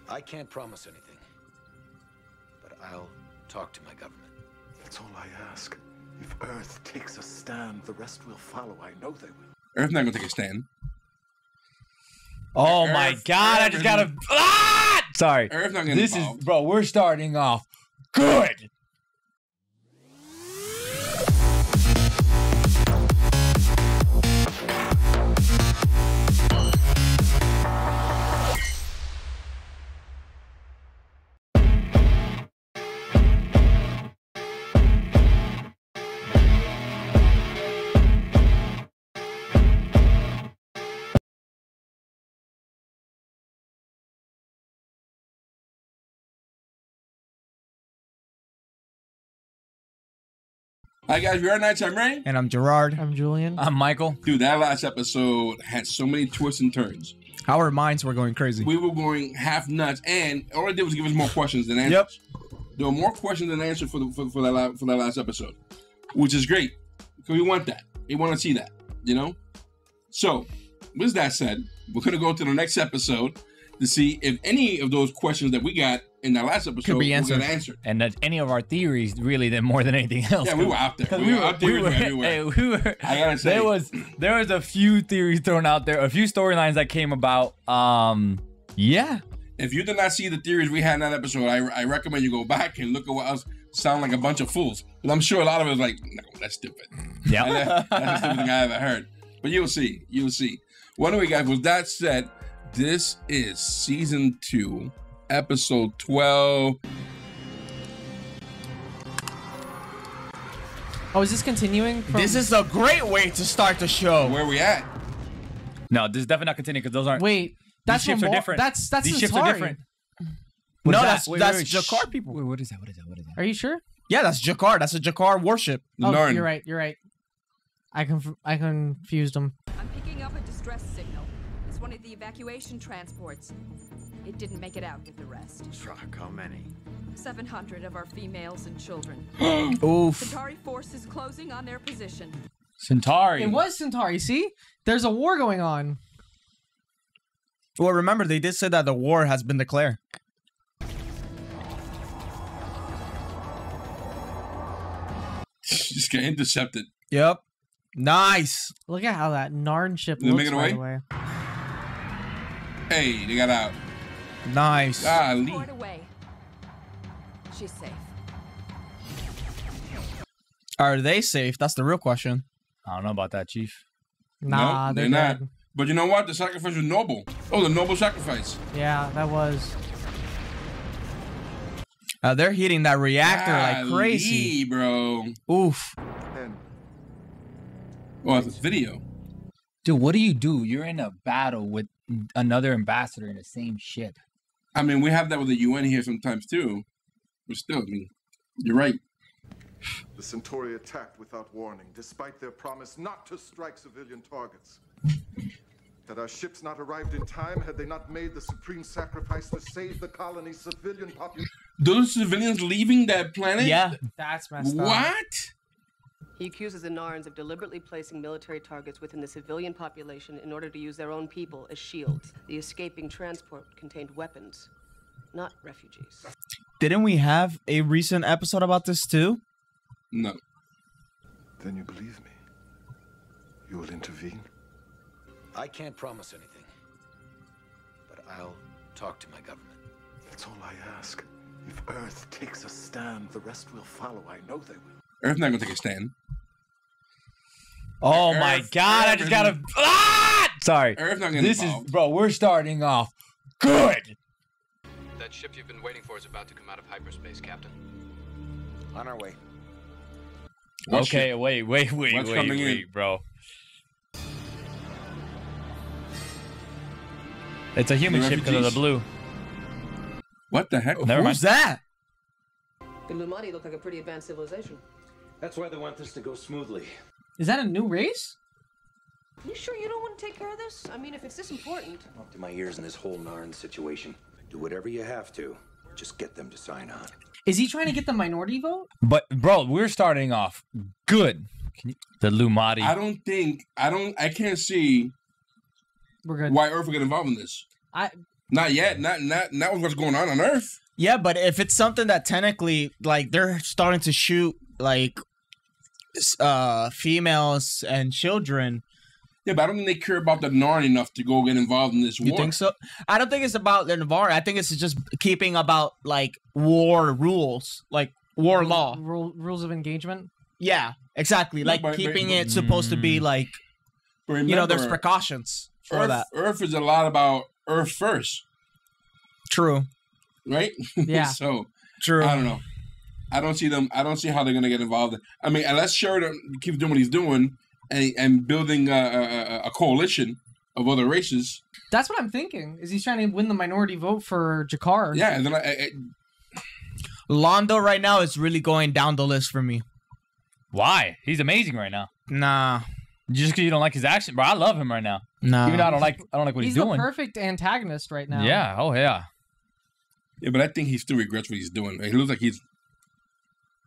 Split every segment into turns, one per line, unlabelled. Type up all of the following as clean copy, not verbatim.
I can't promise anything, but I'll talk to my government.
That's all I ask. If Earth takes a stand, the rest will follow. I know they will.
Earth's not gonna take a stand.
Oh my God! I just gotta. Ah! Sorry.
Earth's not gonna.
This is, bro. We're starting off good.
Hi guys, we are Nights. I'm Ray.
And I'm Gerard.
I'm Julien.
I'm Michael.
Dude, that last episode had so many twists and turns.
Our minds were going crazy.
We were going half nuts, and all it did was give us more questions than answers.
Yep.
There were more questions than answers for that last episode, which is great because we want that. We want to see that, you know. So, with that said, we're gonna go to the next episode to see if any of those questions that we got in that last episode
could be answered.
And
that any of our theories, really, than more than anything else.
Yeah, we were out there. We were out there everywhere.
Hey,
I gotta say,
there was a few theories thrown out there, a few storylines that came about. Yeah.
If you did not see the theories we had in that episode, I recommend you go back and look at what else sound like a bunch of fools. But I'm sure a lot of it was like, no, that's stupid.
Yeah.
That's the stupid thing I ever heard. But you'll see. You'll see. Well, anyway, guys, with that said, this is season 2, episode 12.
Oh, is this continuing?
This is a great way to start the show.
Where we at?
No, this is definitely not continuing because those aren't.
Wait, that's
these ships are different.
That's
these ships
Centauri.
are different.
What
No,
is that?
that's Jakar people.
Wait, what is that? What is that?
Are you sure?
Yeah, that's Jakar. That's a Jakar warship.
Oh,
Learn.
you're right. You're right. I confused them.
I'm picking up a distress signal. It's one of the evacuation transports. It didn't make it out with the rest.
Fuck, how many?
700 of our females and children.
Oof.
Centauri force is closing on their position.
Centauri.
It was Centauri. See, there's a war going on.
Well, remember they did say that the war has been declared.
Just get intercepted.
Yep. Nice.
Look at how that Narn ship
Did they
looks,
make it
by
away?
the way.
Hey, they got out.
Nice.
Golly.
Port away. She's safe.
Are they safe? That's the real question.
I don't know about that, Chief.
Nah,
No,
they're
not.
dead.
But you know what? The sacrifice was noble. Oh, the noble sacrifice.
Yeah, that was.
They're hitting that reactor like crazy.
Bro.
Oof.
And
Oh, it's a video.
Dude, what do? You're in a battle with another ambassador in the same ship.
I mean, we have that with the UN here sometimes too. But still, I mean, you're right.
the Centauri attacked without warning, despite their promise not to strike civilian targets. Had our ships not arrived in time, had they not made the supreme sacrifice to save the colony's civilian population.
Those civilians leaving that planet?
Yeah.
That's messed up.
What?
He accuses the Narns of deliberately placing military targets within the civilian population in order to use their own people as shields. The escaping transport contained weapons, not refugees.
Didn't we have a recent episode about this too?
No.
Then you believe me? You will intervene?
I can't promise anything, but I'll talk to my government.
That's all I ask. If Earth takes a stand, the rest will follow. I know they will.
Earth's not gonna take a stand.
Oh my God! I just gotta. Ah! Sorry.
Earth's not gonna
This
involve.
is, bro. We're starting off good.
That ship you've been waiting for is about to come out of hyperspace, Captain.
On our way.
What
Okay,
ship?
wait,
What's coming in?
bro. It's a human
The
ship because of the
refugees.
blue.
What the heck?
Never mind.
Who's that?
The Lumati look like a pretty advanced civilization.
That's why they want this to go smoothly.
Is that a new race?
You sure you don't want to take care of this? I mean, if it's this important.
I'm up to my ears in this whole Narn situation. Do whatever you have to. Just get them to sign on.
Is he trying to get the minority vote?
But bro, we're starting off good. The Lumati.
I can't see
We're good.
why Earth would get involved in this. Not yet. Not with what's going on Earth.
Yeah, but if it's something that technically, like, they're starting to shoot, like, females and children.
Yeah, but I don't think they care about the Narn enough to go get involved in this war.
You think so? I don't think it's about the Navarre. I think it's just keeping about, like, war rules, like war law.
Rules of engagement?
Yeah, exactly. Like, keeping it supposed to be, like, remember, you know, there's precautions for that.
Earth is a lot about Earth first.
True.
Right?
Yeah.
So,
true.
I don't know. I don't see how they're going to get involved. I mean, unless Sheridan keeps doing what he's doing and building a coalition of other races.
That's what I'm thinking. Is he's trying to win the minority vote for Jakar?
Yeah, and then
Londo right now is really going down the list for me.
Why? He's amazing right now.
Nah.
Just because you don't like his action, bro. I love him right now.
Nah.
Even though I don't like what he's doing.
He's the perfect antagonist right now.
Yeah. Oh yeah.
Yeah, but I think he still regrets what he's doing. He looks like he's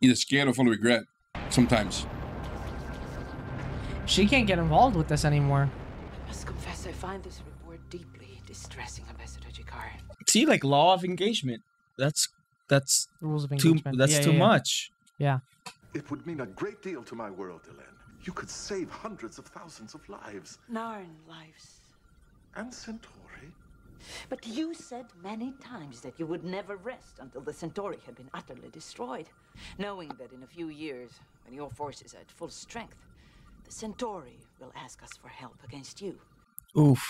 either scared or full of regret sometimes.
She can't get involved with this anymore.
I must confess, I find this report deeply distressing, Ambassador Jakar.
See, like, law of engagement. That's
rules of
too.
engagement.
That's too much.
Yeah.
It would mean a great deal to my world, Elen. You could save hundreds of thousands of lives.
Narn lives.
And Centauri.
But you said many times that you would never rest until the Centauri had been utterly destroyed, knowing that in a few years, when your forces are at full strength, the Centauri will ask us for help against you.
Oof.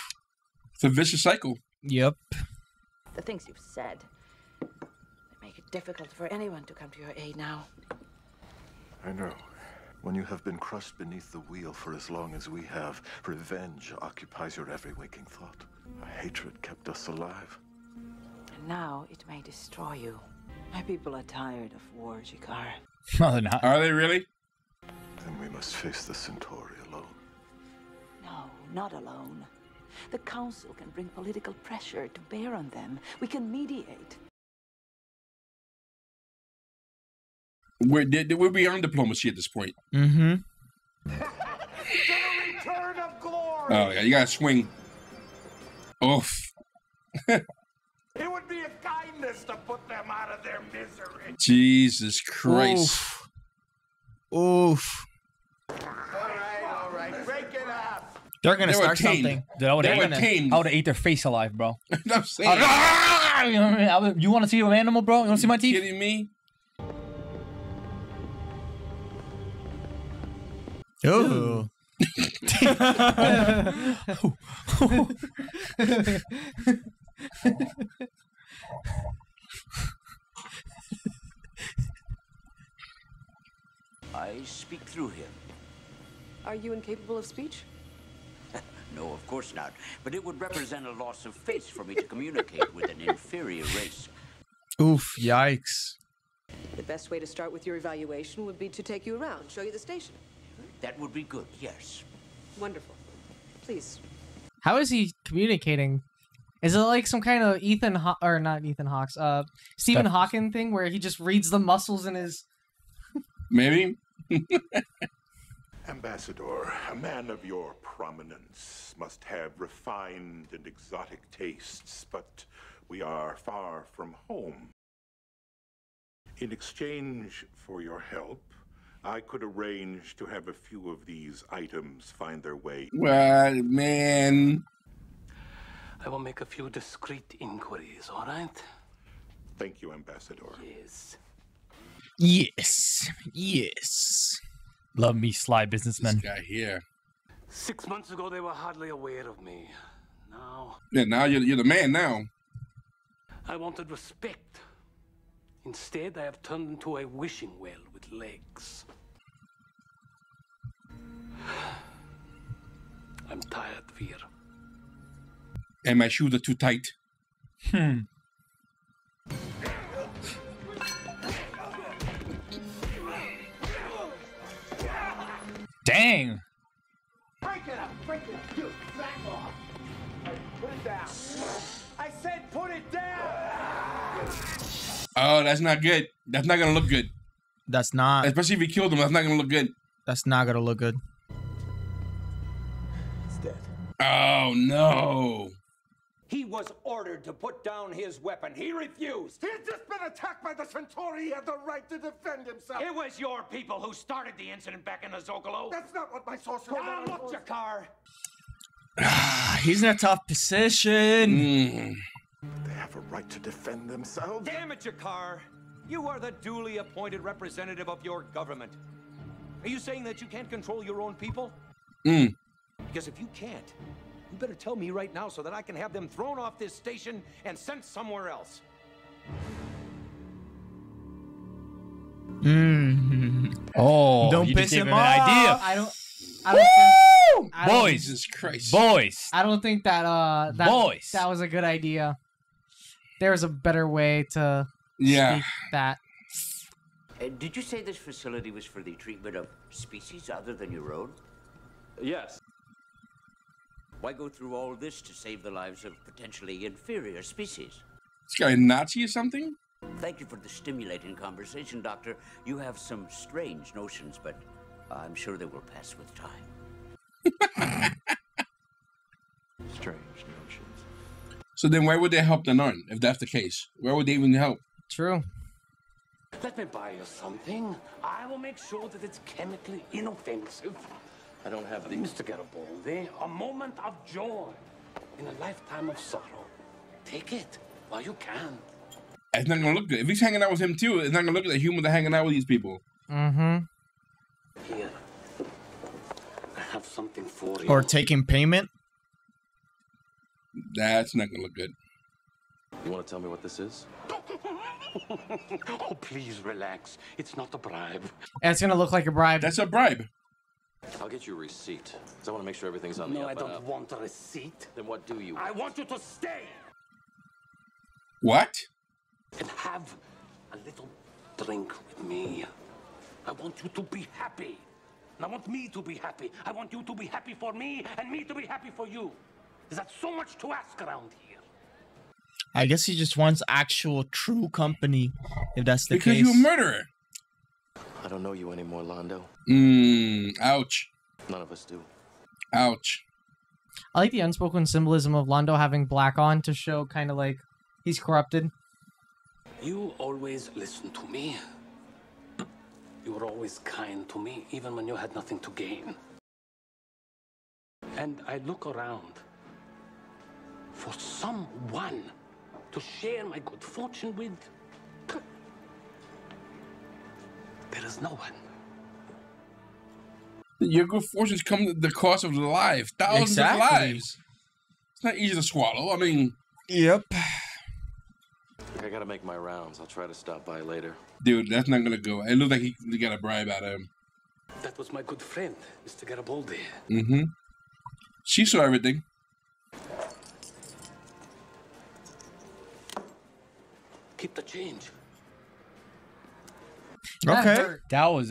It's a vicious cycle.
Yep.
The things you've said, they make it difficult for anyone to come to your aid now.
I know. When you have been crushed beneath the wheel for as long as we have, revenge occupies your every waking thought. A hatred kept us alive.
And now it may destroy you. My people are tired of war, Jakar.
No, they're not.
Are they really?
Then we must face the Centauri alone.
No, not alone. The Council can bring political pressure to bear on them. We can mediate.
We're beyond diplomacy at this point.
Mm-hmm.
To the return of glory.
Oh, yeah, you gotta swing. Oof.
It would be a kindness to put them out of their misery.
Jesus Christ.
Oof.
All right, break it up.
They're gonna start something.
I would have ate their face alive, bro.
I'm saying.
You know what I mean? You want to see an animal, bro? You want to see my teeth?
Kidding me?
Ooh.
I speak through him.
Are you incapable of speech?
No, of course not. But it would represent a loss of face for me to communicate with an inferior race.
Oof, yikes.
The best way to start with your evaluation would be to take you around, show you the station.
That would be good, yes.
Wonderful. Please.
How is he communicating? Is it like some kind of Stephen Hawking thing where he just reads the muscles in his...
Maybe.
Ambassador, a man of your prominence must have refined and exotic tastes, but we are far from home. In exchange for your help, I could arrange to have a few of these items find their way.
What, man?
I will make a few discreet inquiries, all right?
Thank you, Ambassador.
Yes.
Yes. Yes.
Love me, sly businessman.
This guy here.
6 months ago, they were hardly aware of me. Now...
Yeah, now you're the man now.
I wanted respect. Instead, I have turned into a wishing well with legs. I'm tired, Veer.
And my shoes are too tight.
Dang.
Break it up, you back off. Put it down. I said put it down.
Oh, that's not good. That's not gonna look good.
That's not.
Especially if he killed him, that's not gonna look good.
That's not gonna look good.
It's dead.
Oh no.
He was ordered to put down his weapon. He refused.
He had just been attacked by the Centauri. He had the right to defend himself.
It was your people who started the incident back in the Zocalo.
That's not what my source said.
Now look, Jakar.
He's in a tough position.
They have a right to defend themselves.
Damn it, Jakar. You are the duly appointed representative of your government. Are you saying that you can't control your own people? Because if you can't, you better tell me right now so that I can have them thrown off this station and sent somewhere else.
Oh,
don't
you
piss
just gave
him
an
off.
idea.
I don't think,
Boys,
Jesus Christ.
Boys.
I don't think that
Boys.
that was a good idea. There's a better way to speak that.
Did you say this facility was for the treatment of species other than your own?
Yes.
Why go through all this to save the lives of potentially inferior species?
This guy a Nazi or something?
Thank you for the stimulating conversation, Doctor. You have some strange notions, but I'm sure they will pass with time.
Strange notions.
So then why would they help the Narn, if that's the case? Where would they even help?
True.
Let me buy you something. I will make sure that it's chemically inoffensive.
I don't have the...
Mr. Garibaldi, a moment of joy in a lifetime of sorrow. Take it while you can.
It's not gonna look good. If he's hanging out with him too, it's not gonna look like humans are hanging out with these people.
Here. I have something for you.
Or taking payment.
That's not gonna look good.
You want to tell me what this is?
Oh, please relax. It's not a bribe.
It's gonna look like a bribe.
That's a bribe.
I'll get you a receipt. Because I want to make sure everything's on the
No,
up
I
and
don't
up.
want a receipt.
Then what do you
I want you to stay
What?
and have a little drink with me. I want you to be happy. And I want me to be happy. I want you to be happy for me and me to be happy for you. Is that so much to ask around here?
I guess he just wants actual true company, if that's the
Because
case.
you're a murderer.
I don't know you anymore, Londo.
Ouch.
None of us do.
Ouch.
I like the unspoken symbolism of Londo having black on to show kind of like he's corrupted.
You always listen to me. You were always kind to me, even when you had nothing to gain. And I look around for someone to share my good fortune with. There is no one.
Your good fortunes come at the cost of lives. Thousands of lives. It's not easy to swallow. I mean...
Yep.
I gotta make my rounds. I'll try to stop by later.
Dude, that's not gonna go. It looks like he got a bribe out of him.
That was my good friend, Mr. Garibaldi.
She saw everything.
Keep the change.
Okay.
That was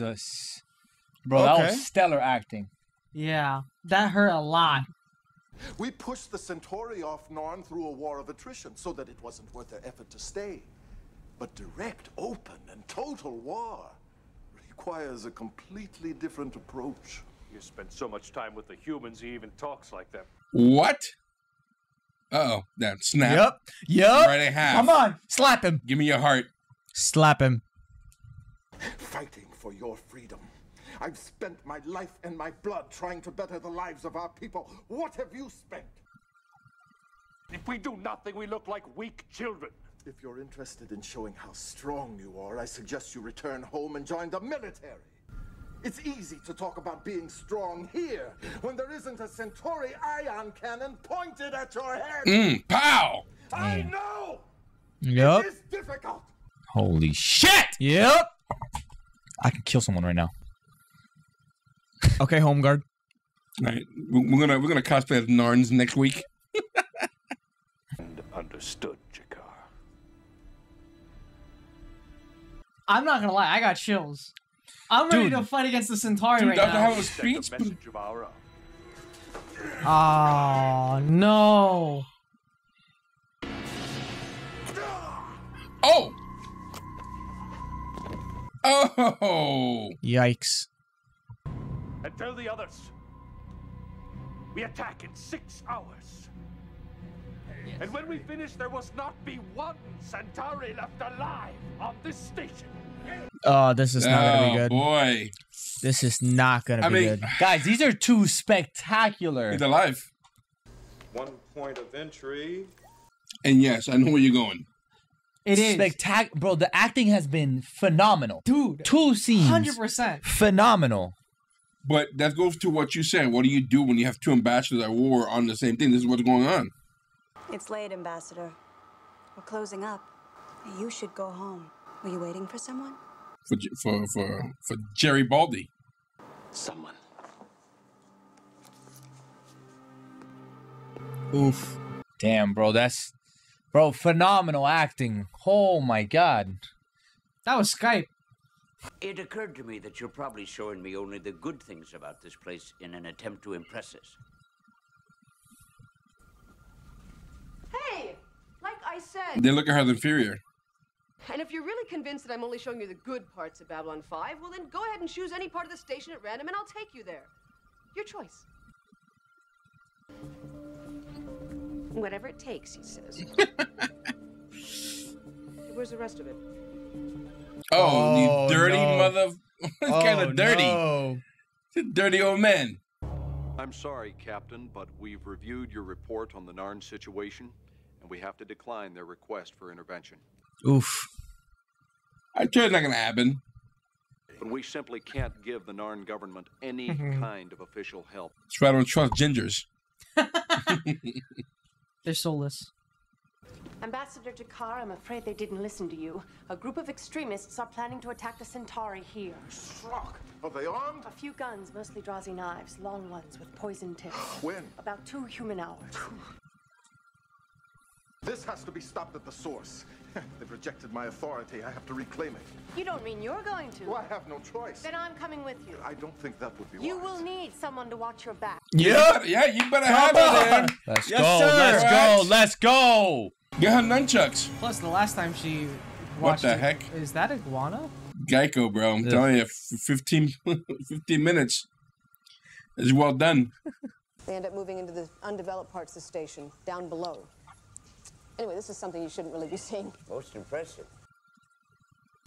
bro, that was stellar acting.
Yeah, that hurt a lot.
We pushed the Centauri off Narn through a war of attrition so that it wasn't worth their effort to stay. But direct, open, and total war requires a completely different approach.
You spend so much time with the humans, he even talks like them.
What? Uh-oh. That snap.
Yep. Yep.
Right in half.
Come on. Slap him.
Give me your heart.
Slap him.
Fighting for your freedom. I've spent my life and my blood trying to better the lives of our people. What have you spent?
If we do nothing, we look like weak children.
If you're interested in showing how strong you are, I suggest you return home and join the military. It's easy to talk about being strong here when there isn't a Centauri ion cannon pointed at your head.
Pow!
I know!
Yep.
It is difficult.
Holy shit!
Yep.
I could kill someone right now.
Okay, home guard.
All right, we're gonna cosplay as Narns next week.
And understood, Jakar.
I'm not gonna lie, I got chills. I'm ready to fight against the Centauri right now.
have a speech.
Message of our own.
Oh no!
Oh! Oh!
Yikes!
And tell the others, we attack in 6 hours. And when we finish, there must not be one Centauri left alive on this station.
Oh, this is not gonna be good.
Boy.
This is not gonna be good.
Guys, these are two spectacular.
He's alive.
1 point of entry.
And yes, I know where you're going.
It is
spectacular, bro. The acting has been phenomenal,
dude.
2 scenes,
100%.
phenomenal.
But that goes to what you said. What do you do when you have two ambassadors at war on the same thing? This is what's going on.
It's late, Ambassador. We're closing up. You should go home. Were you waiting for someone?
For Jerry Baldy.
Someone.
Oof. Damn, bro. Bro, phenomenal acting. Oh my God.
That was Skype.
It occurred to me that you're probably showing me only the good things about this place in an attempt to impress us.
Hey, like I said.
They look at her as inferior.
And if you're really convinced that I'm only showing you the good parts of Babylon 5, well then go ahead and choose any part of the station at random and I'll take you there. Your choice. Whatever it takes, he says. Where's the rest of it?
Oh, you dirty
no.
mother. It's kind of dirty.
No.
It's a dirty old man.
I'm sorry, Captain, but we've reviewed your report on the Narn situation, and we have to decline their request for intervention.
Oof.
I'm sure it's not going to happen.
But we simply can't give the Narn government any kind of official help.
That's why I don't trust gingers.
They're soulless.
Ambassador Jakar, I'm afraid they didn't listen to you. A group of extremists are planning to attack the Centauri here.
Struck. Are they armed?
A few guns, mostly Drazi knives, long ones with poison tips.
When?
About 2 human hours.
This has to be stopped at the source. They've rejected my authority. I have to reclaim it.
You don't mean you're going to?
Well, I have no choice.
Then I'm coming with you.
I don't think that would be
You
wise.
will need someone to watch your back.
Yeah, you better have her there.
Let's
Yes,
go.
sir.
Let's go. Let's go.
Get her nunchucks.
Plus, the last time she
What
watched
the
it-
heck?
Is that iguana?
Geico, bro. I'm telling you, 15 minutes is well done.
They end up moving into the undeveloped parts of the station, down below. Anyway, this is something you shouldn't really be seeing.
Most impressive.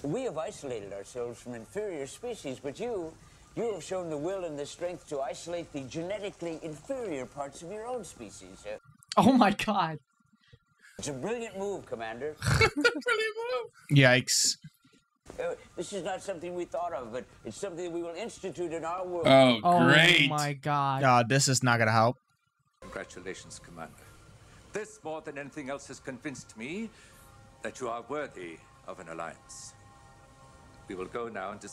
We have isolated ourselves from inferior species, but you have shown the will and the strength to isolate the genetically inferior parts of your own species.
Oh my God.
It's a brilliant move, Commander.
Yikes.
This is not something we thought of, but it's something we will institute in our world.
Oh, great.
Oh my God.
God, this is not gonna help.
Congratulations, Commander. This, more than anything else, has convinced me that you are worthy of an alliance. We will go now and
Do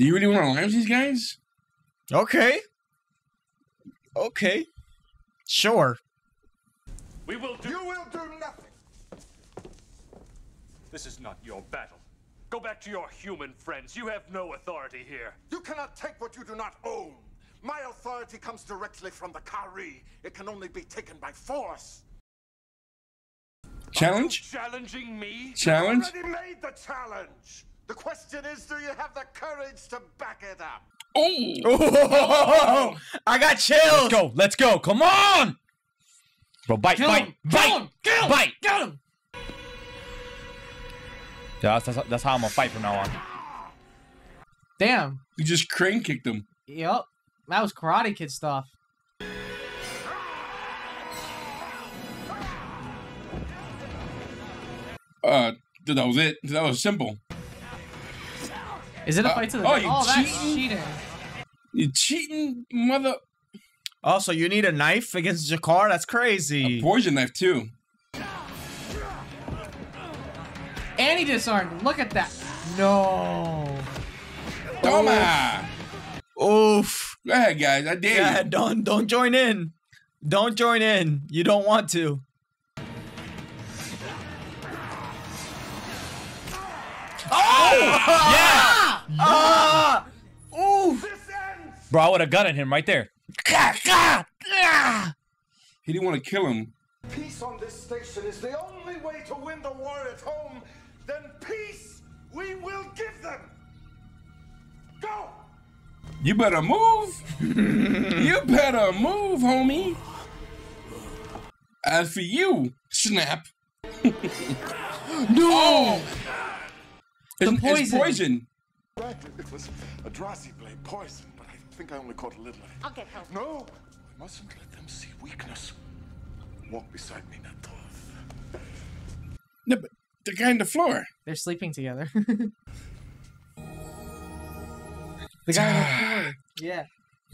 you really want to alliance these guys?
Okay. Okay. Sure.
We will do.
You will do nothing.
This is not your battle. Go back to your human friends. You have no authority here.
You cannot take what you do not own. My authority comes directly from the Kari. It can only be taken by force.
Challenge?
Challenging me?
Challenge?
You already made the challenge. The question is, do you have the courage to back it up?
Oh! I got chills.
Let's go. Let's go. Come on. Bro, bite.
Kill him.
Bite.
Kill him.
Bite.
Get him.
Yeah, that's how I'm gonna fight from now on.
Damn.
You just crane kicked him.
Yep. That was Karate Kid stuff.
Dude, that was it. That was simple.
Is it a fight to the
you
that's
cheating?
cheating.
You cheating, mother.
Oh, so you need a knife against Jakar? That's crazy.
A poison knife, too.
And he disarmed. Look at that. No.
Toma.
Oof.
Go ahead, guys. I dare
Yeah,
you.
don't join in. Don't join in. You don't want to.
Oh! Yeah!
Ah! Oof.
Bro, I would have gutted him right there.
He didn't want to kill him.
Peace on this station is the only way to win the war at home. Then peace we will give them. Go!
You better move. You better move, homie. As for you, Snap.
No!
It's poison.
It was a Drazi blade poison, but I think I only caught a little of it.
I'll get help.
No! I mustn't let them see weakness. Walk beside me, Netoth.
No, but the guy on the floor.
They're sleeping together. The guy on the floor. Yeah.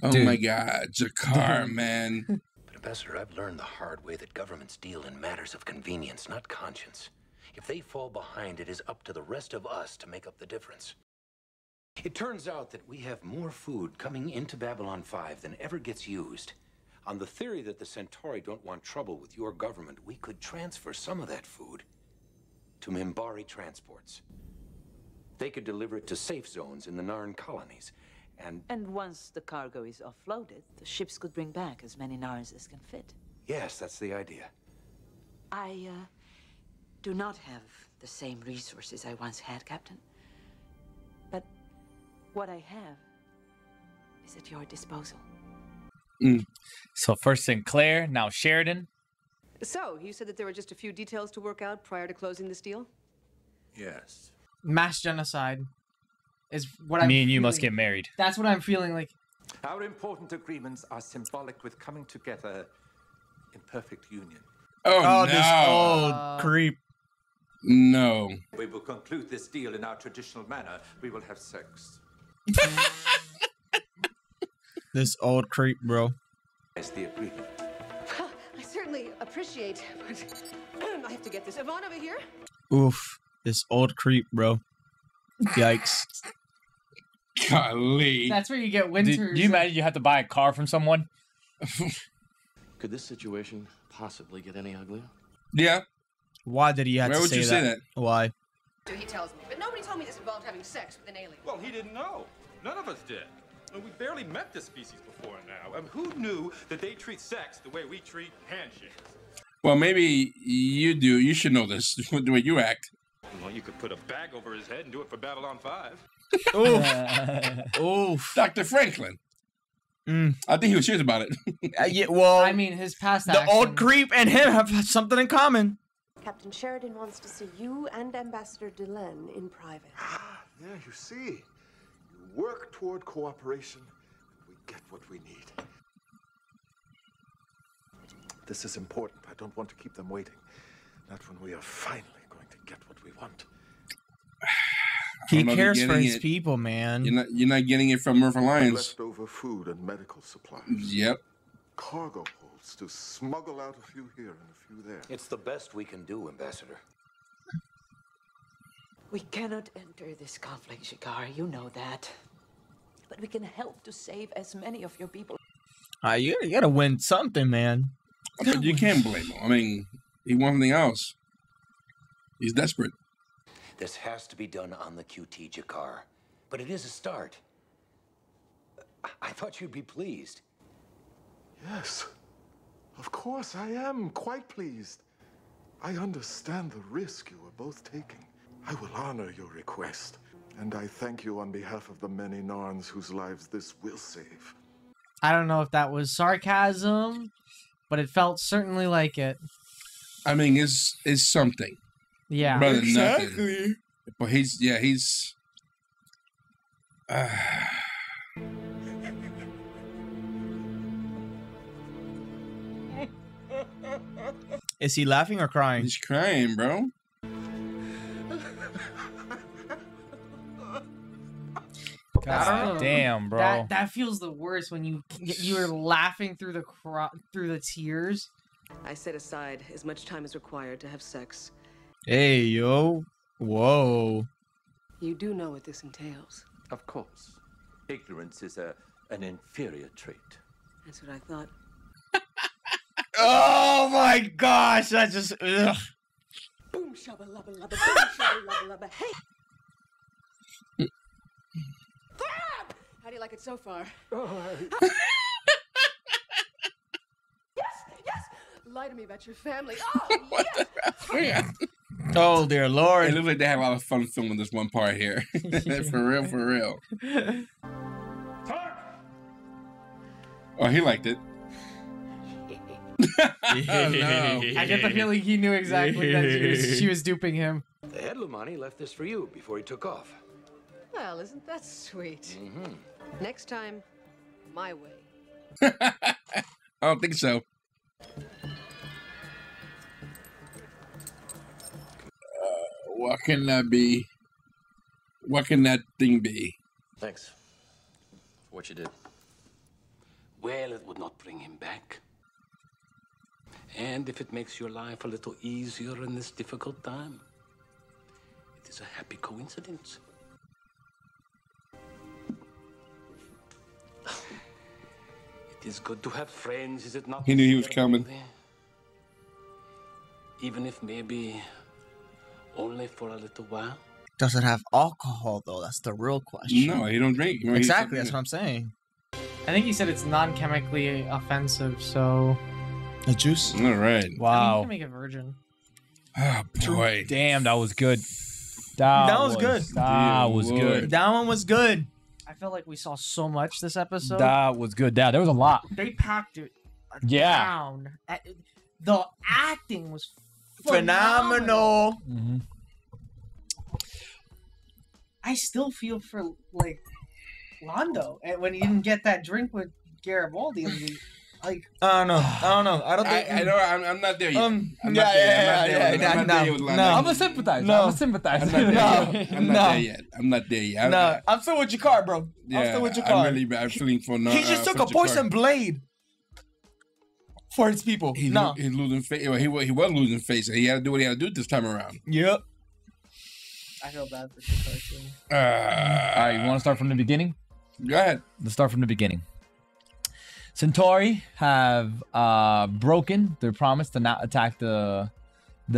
Oh
Dude.
my God, Jakar, man.
But Ambassador, I've learned the hard way that governments deal in matters of convenience, not conscience. If they fall behind, it is up to the rest of us to make up the difference. It turns out that we have more food coming into Babylon 5 than ever gets used. On the theory that the Centauri don't want trouble with your government, we could transfer some of that food to Mimbari transports. They could deliver it to safe zones in the Narn colonies,
And once the cargo is offloaded, the ships could bring back as many Narns as can fit.
yes, that's the idea.
I, do not have the same resources I once had, Captain. But what I have is at your disposal.
So first Sinclair, now Sheridan.
So, you said that there were just a few details to work out prior to closing this deal?
Yes.
Mass genocide is what I'm
Me and you must
feeling.
get married.
That's what I'm feeling like.
Our important agreements are symbolic with coming together in perfect union.
Oh, no.
This old creep.
No.
We will conclude this deal in our traditional manner. We will have sex.
This old creep, bro.
As the agreement.
I certainly appreciate, but I have to get this. Yvonne over here?
Oof. This old creep, bro. Yikes.
Golly.
That's where you get
Do
winters.
you imagine you have to buy a car from someone?
Could this situation possibly get any uglier?
Yeah.
Why did he have
Why
to
would
say
you
that?
say that?
Why?
So he tells me. But nobody told me this involved having sex with an alien.
Well, he didn't know. None of us did. And we barely met this species before now. Who knew that they treat sex the way we treat handshakes?
Well, maybe you do. You should know this, the way you act.
Well, you could put a bag over his head and do it for Babylon 5.
Oof. Oof.
Dr. Franklin. I think he was serious about it.
Yeah, well,
I mean, his past
the
actions.
old creep and him have something in common.
Captain Sheridan wants to see you and Ambassador Delenn in private.
Yeah, you see. You work toward cooperation, and we get what we need. This is important. I don't want to keep them waiting. Not when we are finally going to get what we want.
He
don't know if
cares
you're
for
getting
his
it.
people, man.
You're not getting it from Murph Alliance.
Leftover food and medical supplies.
Yep.
Cargo holds to smuggle out a few here and a few there.
It's the best we can do, Ambassador.
We cannot enter this conflict, Shikar. You know that. But we can help to save as many of your people.
You gotta win something, man.
But you can't blame him. I mean, he wants something else. He's desperate.
This has to be done on the QT, Jakar. But it is a start. I thought you'd be pleased.
Yes, of course I am quite pleased. I understand the risk you are both taking. I will honor your request, and I thank you on behalf of the many Narns whose lives this will save.
I don't know if that was sarcasm, but it felt certainly like it.
I mean, it's something.
Yeah.
Better than nothing.
Exactly.
But he's.
Is he laughing or crying?
He's crying, bro.
God damn, bro.
That feels the worst when you're laughing through the tears.
I set aside as much time as required to have sex.
Hey, yo. Whoa.
You do know what this entails.
Of course. Ignorance is an inferior trait.
That's what I thought.
Oh my gosh, that just ugh.
Boom shabba lubba lubba, boom shabba lubba lubba. Hey! Ah! How do you like it so far? Yes, yes! Lie to me about your family. Oh, yes!
Oh dear Lord.
It looks like they had a lot of fun filming this one part here. For real, for real. Oh, he liked it.
I get the feeling he knew exactly that she was duping him.
The head Lumani left this for you before he took off.
Well, isn't that sweet? Next time, my way.
I don't think so. What can that be? What can that thing be?
Thanks for what you did.
Well, it would not bring him back. And if it makes your life a little easier in this difficult time, it is a happy coincidence. It is good to have friends, is it not?
He knew he was coming.
Even if maybe only for a little while.
Does it have alcohol though? That's the real question.
No, he don't drink. You know,
Exactly, that's what I'm saying.
I think he said it's non-chemically offensive, so...
A juice?
All right.
I mean,
Wow.
you can make it virgin.
Oh, boy.
Damn, that was good.
That was good.
That was good.
That one was good.
I felt like we saw so much this episode.
That was good. Yeah, there was a lot.
They packed it
Yeah.
down. The acting was
Phenomenal.
Mm-hmm.
I still feel for, like, Londo when he didn't get that drink with Garibaldi. Like,
I don't know. I don't think.
I know. I'm not there yet. I'm not
yeah,
there yet. I'm not there with Londo.
I'm a sympathizer.
No.
I'm a sympathizer.
I'm not there yet. I'm not there yet.
No, I'm still with Jakar, bro.
Yeah,
I'm still with Jakar.
I'm feeling for no.
He just took a poison blade for his people.
He's losing face. Well, he was losing face, and he had to do what he had to do this time around.
Yep.
I feel bad for Jakar too.
All right, you want to start from the beginning?
Go ahead.
Let's start from the beginning. Centauri have broken their promise to not attack the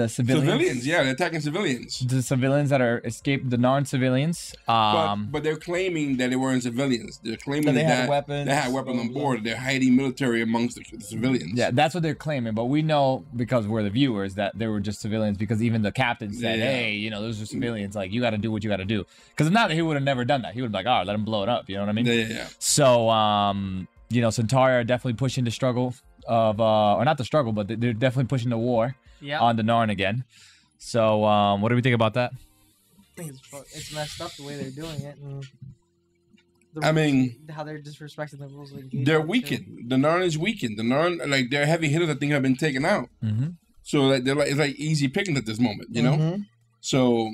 civilians.
Yeah, they're attacking civilians.
The civilians that are escaped, the Narn civilians.
But they're claiming that they weren't civilians. They're claiming
They
that
had weapons.
They had weapons on board. They're hiding military amongst the civilians.
Yeah, that's what they're claiming. But we know, because we're the viewers, that they were just civilians, because even the captain said, hey, you know, those are civilians. Like, you got to do what you got to do. Because if not, he would have never done that. He would have been like, all right, let him blow it up. You know what I mean?
Yeah.
So, you know, Centauri are definitely pushing the struggle of, or not the struggle, but they're definitely pushing the war on the Narn again. So, what do we think about that?
I think it's messed up the way they're doing it. And how they're disrespecting the rules of engagement.
They're weakened. The Narn is weakened. The Narn, like, their heavy hitters, I think, have been taken out.
Mm-hmm.
So like, it's like easy picking at this moment, you know?
Mm-hmm.
So,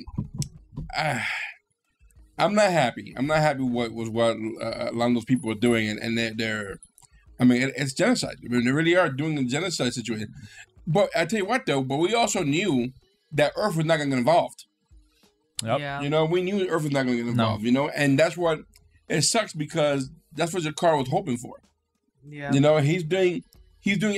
I'm not happy. I'm not happy what a lot of those people are doing, and they're I mean, it's genocide. I mean, they really are doing the genocide situation. But I tell you what, though, but we also knew that Earth was not going to get involved.
Yep.
Yeah.
You know, we knew Earth was not going to get involved, you know? And that's what, it sucks because that's what Jakar was hoping for.
Yeah.
You know, he's doing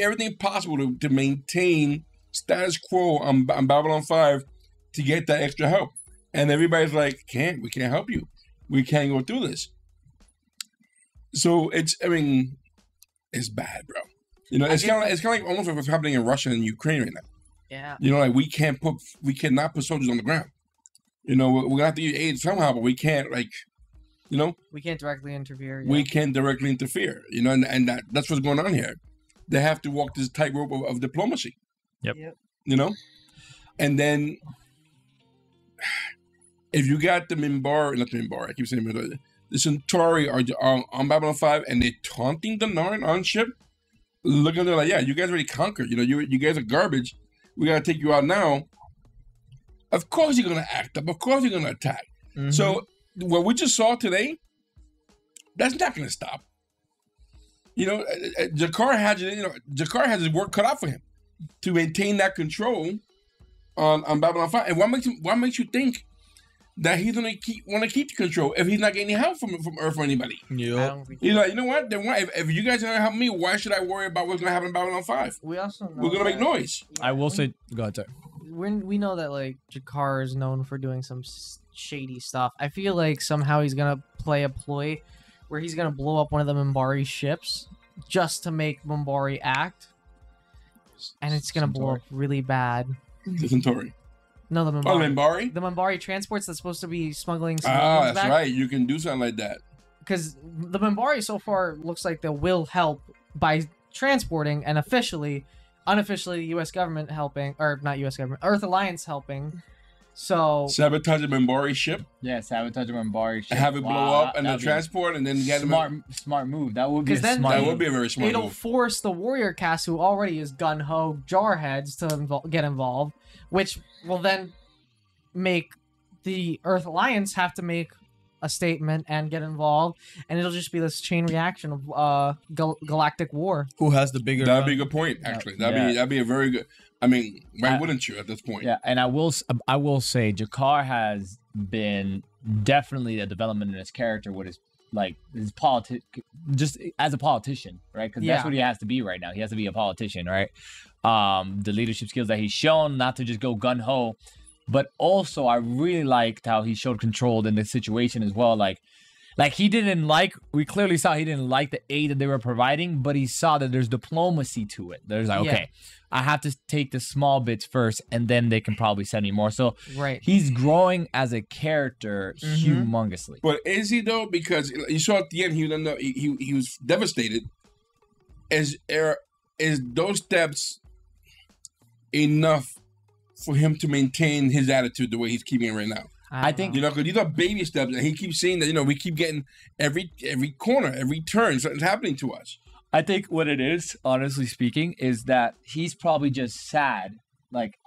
everything possible to maintain status quo on Babylon 5 to get that extra help. And everybody's like, we can't help you. We can't go through this. So it's bad, bro. You know, it's kind of like almost like what's happening in Russia and Ukraine right now.
Yeah.
You know, like we cannot put soldiers on the ground. You know, we're gonna have to use aid somehow, but we can't, like, you know,
we can't directly interfere.
We can't directly interfere. You know, and that's what's going on here. They have to walk this tightrope of diplomacy.
Yep.
You know, and then if you got the Minbari, not the Minbari, I keep saying the Centauri are on Babylon 5 and they're taunting the Narn on ship, looking at them like, yeah, you guys already conquered. You know, you guys are garbage. We got to take you out now. Of course you're going to act up. Of course you're going to attack. Mm-hmm. So what we just saw today, that's not going to stop. You know, Jakar has his work cut out for him to maintain that control on Babylon 5. And what makes you think that he's gonna want to keep the control if he's not getting any help from Earth or anybody?
Yeah.
He's like, you know what? Then why? If you guys are gonna help me, why should I worry about what's gonna happen in Babylon 5?
We also know
we're gonna make noise.
I will say, go ahead, sir.
We know that like Jakar is known for doing some shady stuff. I feel like somehow he's gonna play a ploy where he's gonna blow up one of the Minbari ships just to make Minbari act, and it's gonna blow up really bad.
The Centauri.
No, the Minbari.
Oh, the Minbari?
The Minbari transports that's supposed to be smuggling some
that's
back.
right. You can do something like that.
Because the Minbari so far looks like they will help by transporting, and officially, unofficially U.S. government helping, or not U.S. government, Earth Alliance helping. So
sabotage the Minbari ship.
Yeah, sabotage the Minbari ship.
Have it blow up and then
that'd be
transport and then get
smart move. That would be a
then
smart.
That
move.
would be a very smart
it'll
move.
force the warrior cast, who already is gun ho jarheads, to get involved, which will then make the Earth Alliance have to make a statement and get involved, and it'll just be this chain reaction of galactic war.
Who has the bigger?
That'd be a good point. Actually, that'd be a very good. I mean, why wouldn't you at this point?
Yeah, and I will say Jakar has been definitely a development in his character with his just as a politician, right? Because that's what he has to be right now. He has to be a politician, right? The leadership skills that he's shown, not to just go gun ho, but also I really liked how he showed control in this situation as well. Like he didn't we clearly saw he didn't like the aid that they were providing, but he saw that there's diplomacy to it. There's like, okay, I have to take the small bits first, and then they can probably send me more. So he's growing as a character humongously.
But is he though? Because you saw at the end, he was devastated. Is those steps enough for him to maintain his attitude the way he's keeping it right now?
I think
because these are baby steps, and he keeps saying that we keep getting every corner, every turn, something's happening to us.
I think what it is, honestly speaking, is that he's probably just sad.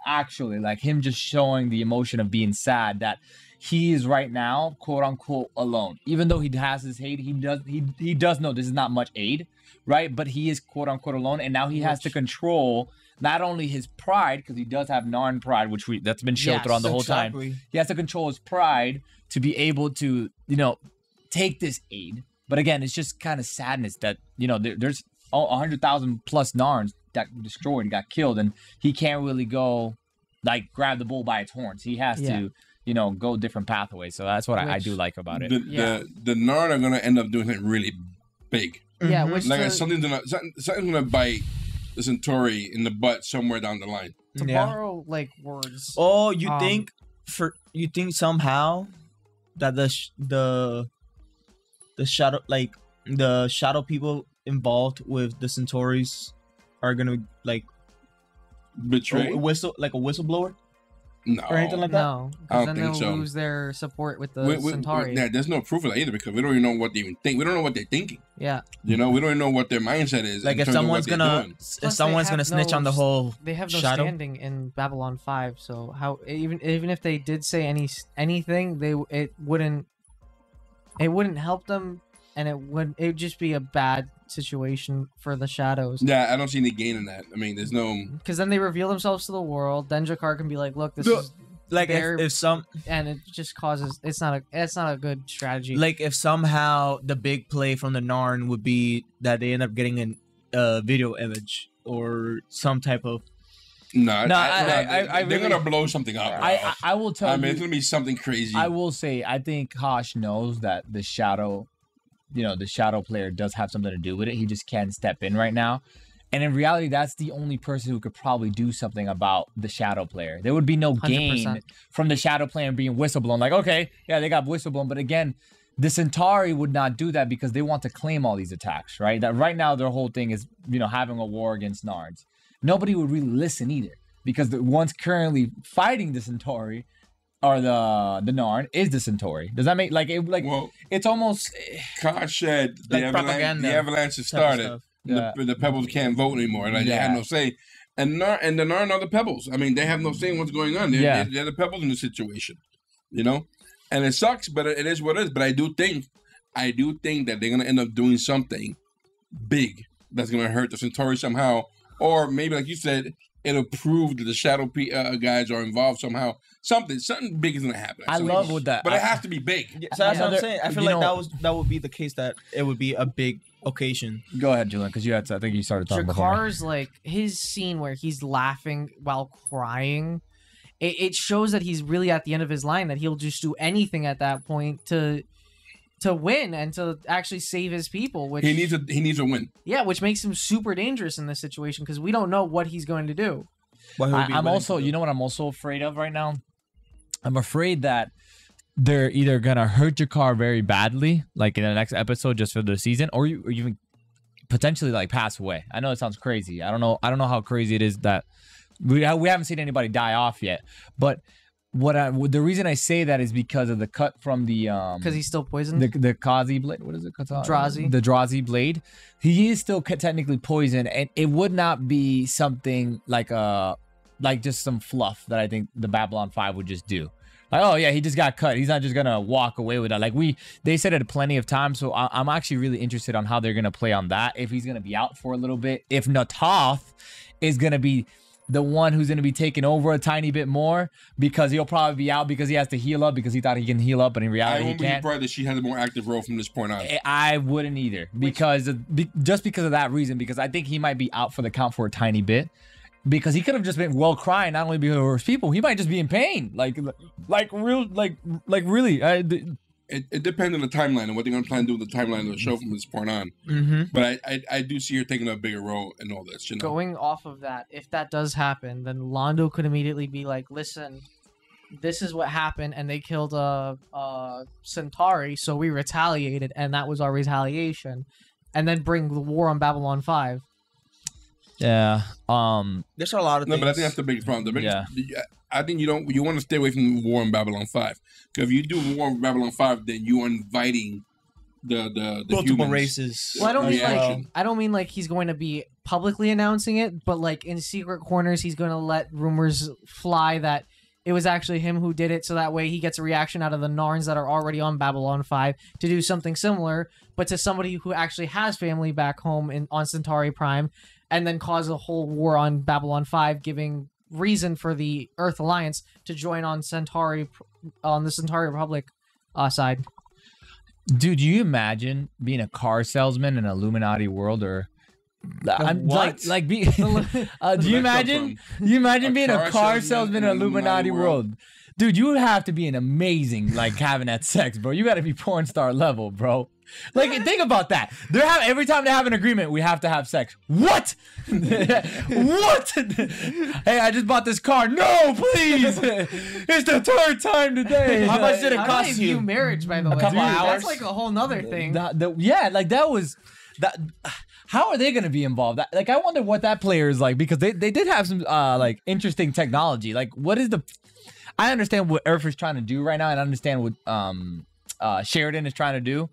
Actually, him just showing the emotion of being sad that he is right now, quote unquote, alone. Even though he has his aid, he does know this is not much aid, right? But he is quote unquote alone, and now he has to control not only his pride, because he does have Narn pride, that's been shown throughout the whole time. He has to control his pride to be able to, take this aid. But again, it's just kind of sadness that, there's 100,000 plus Narns that destroyed, got killed, and he can't really go, grab the bull by its horns. He has to, go different pathways. So that's what I do like about it.
The Narn are going to end up doing something really big.
Yeah, which
something's going to bite the Centauri in the butt somewhere down the line.
To borrow, words.
Oh, you think somehow that the shadow, the shadow people involved with the Centauris are gonna
betray
a whistleblower?
No,
or anything like that.
No, because then they'll lose their support with the Centauri.
Yeah, there's no proof of that either, because we don't even know what they even think. We don't know what they're thinking.
Yeah,
we don't even know what their mindset is.
If someone's gonna snitch on the whole,
they have no
shadow?
standing in Babylon 5. So how even if they did say anything, it wouldn't help them, and it would just be a bad situation for the shadows.
Yeah, I don't see any gain in that. I mean, there's no,
because then they reveal themselves to the world. Then Jakar can be like, "Look, this is
if some,"
and it just causes it's not a good strategy.
If somehow the big play from the Narn would be that they end up getting a video image or some type of.
They're gonna blow something up.
I will tell you.
I mean, it's gonna be something crazy.
I will say, I think Kosh knows that the shadow player does have something to do with it. He just can't step in right now. And in reality, that's the only person who could probably do something about the shadow player. There would be no gain
100%.
from the shadow player being whistleblown. Okay, yeah, they got whistleblown. But again, the Centauri would not do that because they want to claim all these attacks, right? That right now, their whole thing is, having a war against Narns. Nobody would really listen either, because the ones currently fighting the Centauri or the Narn is the Centauri. Does that make it's almost
Kosh said the avalanche has started. The Pebbles can't vote anymore. They have no say. And the Narn are the Pebbles. I mean, they have no say in what's going on. They're the Pebbles in the situation. And it sucks, but it is what it is. But I do think that they're gonna end up doing something big that's gonna hurt the Centauri somehow. Or maybe, like you said, it'll prove that the shadow guys are involved somehow. Something big is gonna happen.
I love with that,
but it has to be big.
So that's what I'm saying. I feel like that would be the case, that it would be a big occasion.
Go ahead, Julien, because I think you started talking about
Jakar's his scene where he's laughing while crying. It shows that he's really at the end of his line, that he'll just do anything at that point to win and to actually save his people. Which
he needs a win.
Yeah, which makes him super dangerous in this situation, because we don't know what he's going to do.
I'm also, you know what I'm also afraid of right now? I'm afraid that they're either gonna hurt Jakar very badly, like in the next episode, just for the season, or even potentially like pass away. I know it sounds crazy. I don't know how crazy it is that we haven't seen anybody die off yet. But the reason I say that is because of the cut from the
because he's still poisoned.
The Kazi blade. What is it?
Drazi.
The Drazi blade. He is still technically poisoned, and it would not be something like just some fluff that I think the Babylon 5 would just do. Like, oh yeah, he just got cut. He's not just gonna walk away with that. Like they said it plenty of times. So I'm actually really interested on how they're gonna play on that. If he's gonna be out for a little bit, if Natoth is gonna be the one who's gonna be taking over a tiny bit more, because he'll probably be out because he has to heal up because he thought he can heal up, but in reality
I won't
he can't.
be surprised that she has a more active role from this point on.
I wouldn't either, because just because of that reason. Because I think he might be out for the count for a tiny bit. Because he could have just been crying, not only because of his people, he might just be in pain, like really.
It depends on the timeline and what they're gonna plan to do with the timeline of the show from this point on.
Mm-hmm.
But I do see her taking a bigger role in all this. You know,
Going off of that, if that does happen, then Londo could immediately be like, "Listen, this is what happened, and they killed Centauri, so we retaliated, and that was our retaliation," and then bring the war on Babylon 5.
Yeah.
There's a lot of things.
But I think that's the biggest problem. I think you want to stay away from war in Babylon 5. Because if you do war in Babylon 5, then you're inviting the
multiple
humans.
races.
Well, I don't mean like he's going to be publicly announcing it, but like in secret corners, he's going to let rumors fly that it was actually him who did it, so that way he gets a reaction out of the Narns that are already on Babylon 5 to do something similar, but to somebody who actually has family back home on Centauri Prime, and then cause a whole war on Babylon 5, giving reason for the Earth Alliance to join on the Centauri Republic side.
Dude, do you imagine being a car salesman in an Illuminati world, or I'm
what?
like do you imagine? You imagine being a car salesman in an Illuminati world? Dude, you would have to be an amazing, like, having that sex, bro. You got to be porn star level, bro. Like, think about that. Every time they have an agreement, we have to have sex. What? What? Hey, I just bought this car. No, please. It's the third time today.
How much did it cost
you?
you?
Marriage, by the way.
A couple hours.
That's like a whole nother thing.
Yeah, like that was that. How are they going to be involved? Like, I wonder what that player is like, because they did have some like interesting technology. Like, what is the? I understand what Earth is trying to do right now, and I understand what Sheridan is trying to do.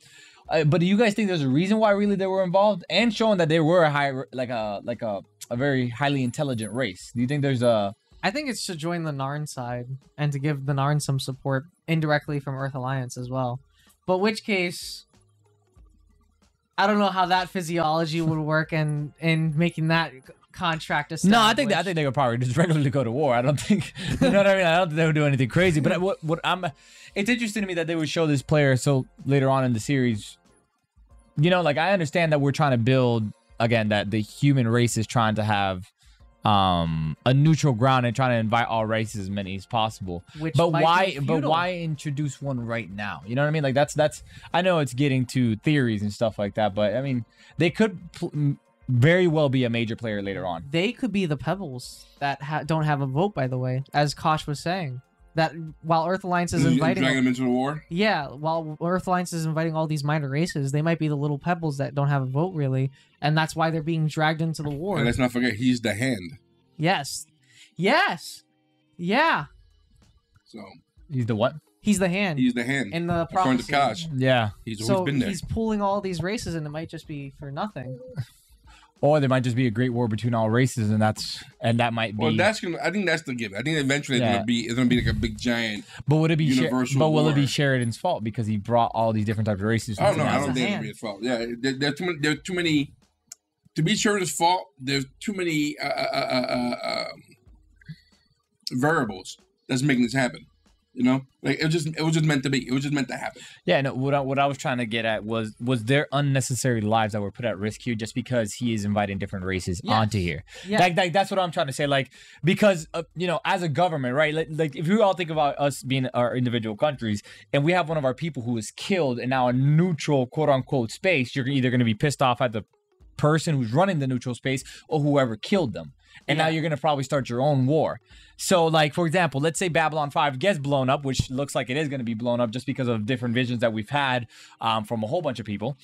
But do you guys think there's a reason why really they were involved, and showing that they were a very highly intelligent race? Do you think there's a?
I think it's to join the Narn side and to give the Narn some support indirectly from Earth Alliance as well. But which case, I don't know how that physiology would work and making that contract established.
No, I think they would probably just regularly go to war. I don't think, you know what I mean? I don't think they would do anything crazy. But it's interesting to me that they would show this player so later on in the series. You know, like, I understand that we're trying to build, again, that the human race is trying to have a neutral ground and trying to invite all races, as many as possible. But why introduce one right now? You know what I mean? Like, that's I know it's getting to theories and stuff like that, but I mean, they could very well be a major player later on.
They could be the Pebbles that don't have a vote, by the way, as Kosh was saying. That while Earth Alliance is inviting
them into the war?
Yeah, while Earth Alliance is inviting all these minor races, they might be the little Pebbles that don't have a vote, really. And that's why they're being dragged into the war.
And let's not forget, he's the hand.
Yes. Yes. Yeah.
So
he's the what?
He's the hand.
He's the hand.
In the
according to
prophecy.
Kosh.
Yeah.
He's always been there.
He's pulling all these races, and it might just be for nothing.
Or there might just be a great war between all races, and that might be.
Well, I think that's the given. I think eventually it's gonna be like a big giant.
But would it be
universal
But will
war.
it be Sheridan's fault because he brought all these different types of races?
I don't think it'll be his fault. Yeah, there's too many. To be Sheridan's fault, there's too many variables that's making this happen. You know, like it was just meant to be. It was just meant to happen.
Yeah, no. What I was trying to get at was there unnecessary lives that were put at risk here just because he is inviting different races onto here?
Yeah.
Like that's what I'm trying to say. Like, because you know, as a government, right? Like if you all think about us being our individual countries, and we have one of our people who is killed in now a neutral quote unquote space, you're either going to be pissed off at the person who's running the neutral space or whoever killed them. And now you're going to probably start your own war. So, like, for example, let's say Babylon 5 gets blown up, which looks like it is going to be blown up just because of different visions that we've had from a whole bunch of people.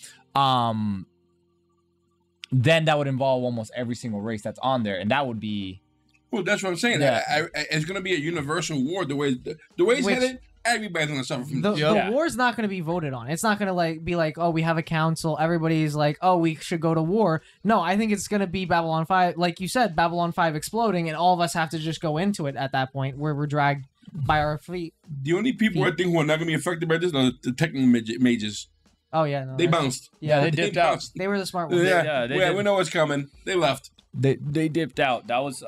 then that would involve almost every single race that's on there, and that would be.
Well, that's what I'm saying.
Yeah.
It's going to be a universal war. The way it's headed, everybody's going to suffer from this.
The war's not going to be voted on. It's not going to be like, oh, we have a council. Everybody's like, oh, we should go to war. No, I think it's going to be Babylon 5. Like you said, Babylon 5 exploding, and all of us have to just go into it at that point where we're dragged by our feet.
The only people I think who are not going to be affected by this are the technical mages.
Oh, yeah. No,
they bounced.
Yeah, they dipped out.
They were the smart ones.
Yeah, we know what's coming. They left.
They dipped out. That was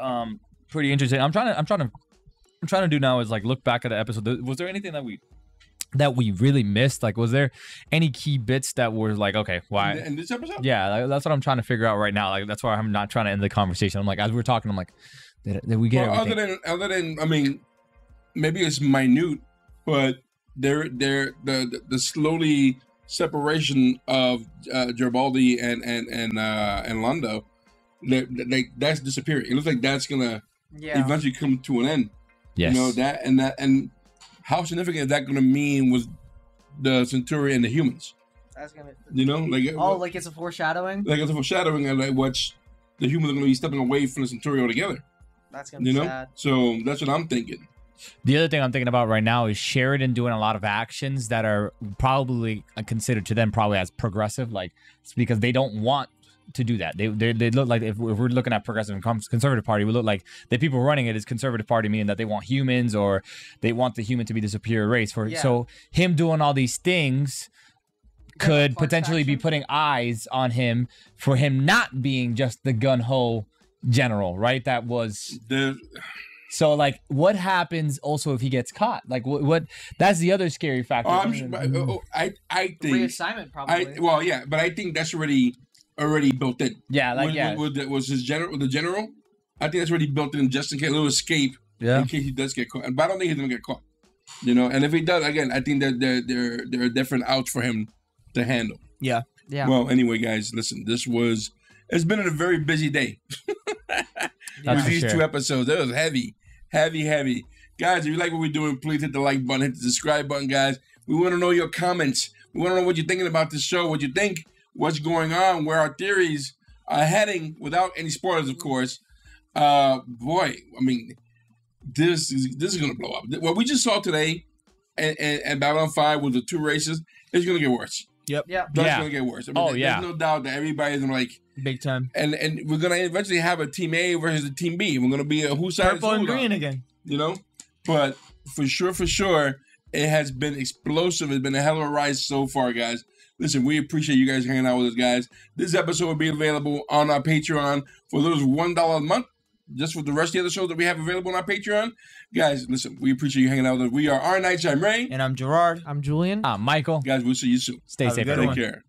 pretty interesting. I'm trying to do now is like look back at the episode. Was there anything that we really missed? Like, was there any key bits that were like, okay, why
in this episode?
Yeah, like, that's what I'm trying to figure out right now. Like, that's why I'm not trying to end the conversation. I'm like, as we're talking, I'm like, did we get everything?
Other than, I mean, maybe it's minute, but the slowly separation of Garibaldi and Lando, that's disappearing. It looks like that's gonna eventually come to an end.
Yes.
You know and how significant is that gonna mean with the Centauri and the humans?
That's gonna.
You know, like
like it's a foreshadowing.
Like it's a foreshadowing of like what's the humans are gonna be stepping away from the Centauri altogether.
That's gonna be sad.
So that's what I'm thinking.
The other thing I'm thinking about right now is Sheridan doing a lot of actions that are probably considered to them probably as progressive, like it's because they don't want to do that. They look like, if we're looking at progressive and conservative party, we look like the people running it is conservative party, meaning that they want humans or they want the human to be the superior race. So him doing all these things could potentially be putting eyes on him for him not being just the gun-ho general, right? That was so like what happens also if he gets caught? Like what that's the other scary factor.
I think
reassignment probably.
But I think that's already built in.
Yeah, like
was his the general? I think that's already built in just in case a little escape.
Yeah.
In case he does get caught. But I don't think he's gonna get caught. You know, and if he does, again, I think that there are different outs for him to handle.
Yeah. Yeah.
Well, anyway, guys, listen, it's been a very busy day. With these 2 episodes. It was heavy. Guys, if you like what we're doing, please hit the like button, hit the subscribe button, guys. We want to know your comments. We want to know what you're thinking about this show, what you think, what's going on, where our theories are heading, without any spoilers, of course. Boy, I mean, this is going to blow up. What we just saw today and Babylon 5 with the 2 races, it's going to get worse.
Yep.
That's going to get worse. I mean, there's no doubt that everybody's going to like...
Big time.
And we're going to eventually have a Team A versus a Team B. We're going to be a whose side
purple and green again.
You know? But for sure, it has been explosive. It's been a hell of a ride so far, guys. Listen, we appreciate you guys hanging out with us, guys. This episode will be available on our Patreon for those $1 a month, just for the rest of the other shows that we have available on our Patreon. Guys, listen, we appreciate you hanging out with us. We are R Nights. I'm Ray.
And I'm Gerard.
I'm Julian.
I'm Michael.
Guys, we'll see you soon.
Stay safe.
Take care.